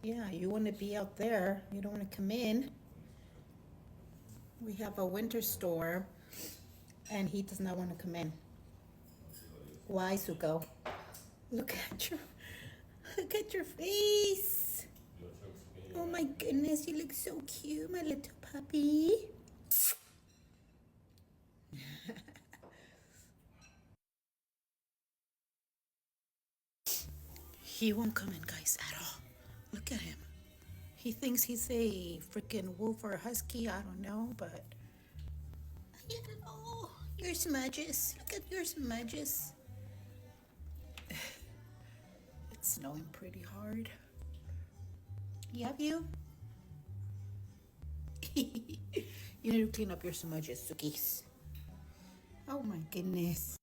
Yeah, you want to be out there. You don't want to come in. We have a winter storm, and he does not want to come in. Why, Zuko? Look at your, look at your face. Oh my goodness, you look so cute, my little puppy. He won't come in, guys, at all. Look at him. He thinks he's a freaking wolf or a husky. I don't know, but. Oh, your smudges. Look at your smudges. It's snowing pretty hard. Have you? You need to clean up your smudges, Sukis. Oh my goodness.